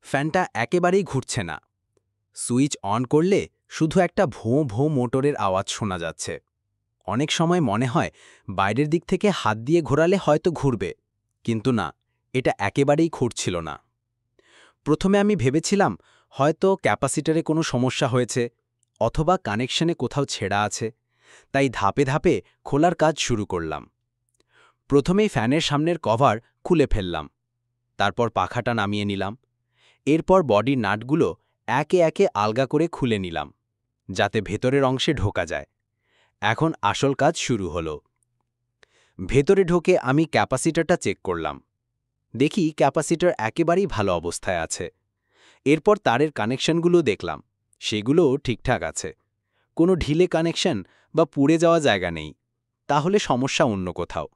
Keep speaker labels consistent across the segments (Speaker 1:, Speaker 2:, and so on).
Speaker 1: ফ্যানটা একেবারেই ঘুরছে না। সুইচ অন করলে শুধু একটা ভোঁ ভোঁ মোটরের আওয়াজ শোনা যাচ্ছে। অনেক সময় মনে হয় বাইরের দিক থেকে হাত দিয়ে ঘোরালে হয়তো ঘুরবে, কিন্তু না, এটা একেবারেই ঘুরছিল না। প্রথমে আমি ভেবেছিলাম হয়তো ক্যাপাসিটরে কোনো সমস্যা হয়েছে অথবা কানেকশনে কোথাও ছেঁড়া আছে, তাই ধাপে ধাপে খোলার কাজ শুরু করলাম। প্রথমেই ফ্যানের সামনের কভার খুলে ফেললাম, তারপর পাখাটা নামিয়ে নিলাম। এরপর বডির নাটগুলো একে একে আলগা করে খুলে নিলাম, যাতে ভেতরের অংশে ঢোকা যায়। এখন আসল কাজ শুরু হলো। ভেতরে ঢোকে আমি ক্যাপাসিটরটা চেক করলাম। দেখি ক্যাপাসিটর একেবারেই ভালো অবস্থায় আছে। এরপর তারের কানেকশনগুলো দেখলাম, সেগুলোও ঠিকঠাক আছে। কোনো ঢিলে কানেকশন বা পুড়ে যাওয়া জায়গা নেই, তাহলে সমস্যা অন্য কোথাও।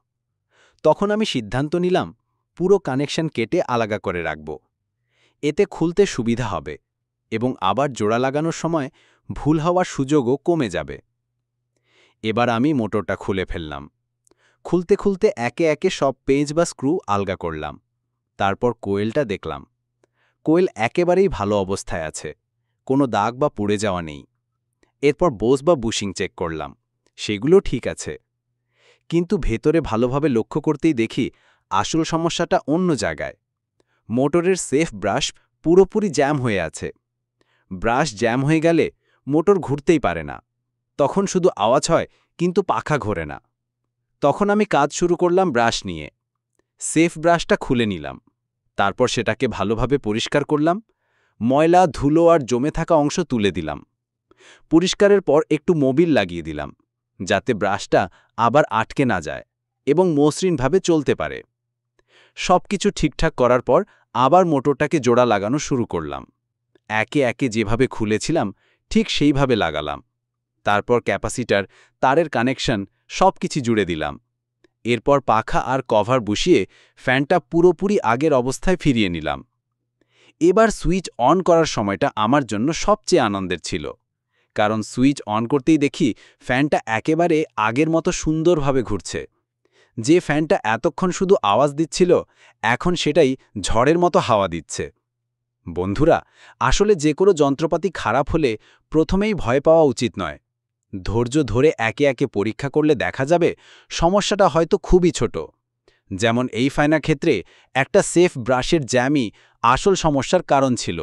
Speaker 1: তখন আমি সিদ্ধান্ত নিলাম পুরো কানেকশন কেটে আলাদা করে রাখব। এতে খুলতে সুবিধা হবে এবং আবার জোড়া লাগানোর সময় ভুল হওয়ার সুযোগও কমে যাবে। এবার আমি মোটরটা খুলে ফেললাম। খুলতে খুলতে একে একে সব পেঁচ বা স্ক্রু আলগা করলাম। তারপর কোয়েলটা দেখলাম। কোয়েল একেবারেই ভালো অবস্থায় আছে, কোনো দাগ বা পুড়ে যাওয়া নেই। এরপর বোস বা বুশিং চেক করলাম, সেগুলো ঠিক আছে। কিন্তু ভেতরে ভালোভাবে লক্ষ্য করতেই দেখি আসল সমস্যাটা অন্য জায়গায়। মোটরের সেফ ব্রাশ পুরোপুরি জ্যাম হয়ে আছে। ব্রাশ জ্যাম হয়ে গেলে মোটর ঘুরতেই পারে না, তখন শুধু আওয়াজ হয় কিন্তু পাখা ঘোরে না। তখন আমি কাজ শুরু করলাম ব্রাশ নিয়ে। সেফ ব্রাশটা খুলে নিলাম, তারপর সেটাকে ভালোভাবে পরিষ্কার করলাম। ময়লা, ধুলো আর জমে থাকা অংশ তুলে দিলাম। পরিষ্কারের পর একটু মোবিল লাগিয়ে দিলাম, যাতে ব্রাশটা আবার আটকে না যায় এবং মসৃণভাবে চলতে পারে। সবকিছু ঠিকঠাক করার পর আবার মোটরটাকে জোড়া লাগানো শুরু করলাম। একে একে যেভাবে খুলেছিলাম ঠিক সেইভাবে লাগালাম। তারপর ক্যাপাসিটার, তারের কানেকশন সবকিছু জুড়ে দিলাম। এরপর পাখা আর কভার বসিয়ে ফ্যানটা পুরোপুরি আগের অবস্থায় ফিরিয়ে নিলাম। এবার সুইচ অন করার সময়টা আমার জন্য সবচেয়ে আনন্দের ছিল, কারণ সুইচ অন করতেই দেখি ফ্যানটা একেবারে আগের মতো সুন্দরভাবে ঘুরছে। যে ফ্যানটা এতক্ষণ শুধু আওয়াজ দিচ্ছিল, এখন সেটাই ঝড়ের মতো হাওয়া দিচ্ছে। বন্ধুরা, আসলে যে কোনো যন্ত্রপাতি খারাপ হলে প্রথমেই ভয় পাওয়া উচিত নয়। ধৈর্য ধরে একে একে পরীক্ষা করলে দেখা যাবে সমস্যাটা হয়তো খুবই ছোট। যেমন এই ফ্যানের ক্ষেত্রে একটা সেফ ব্রাশের জ্যামই আসল সমস্যার কারণ ছিল।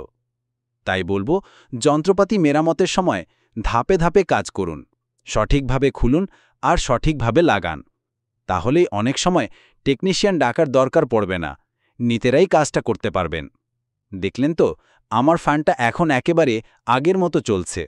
Speaker 1: তাই বলবো, যন্ত্রপাতি মেরামতের সময় ধাপে ধাপে কাজ করুন, সঠিকভাবে খুলুন আর সঠিকভাবে লাগান। তাহলেই অনেক সময় টেকনিশিয়ান ডাকার দরকার পড়বে না, নিজেরাই কাজটা করতে পারবেন। দেখলেন তো, আমার ফ্যানটা এখন একেবারে আগের মতো চলছে।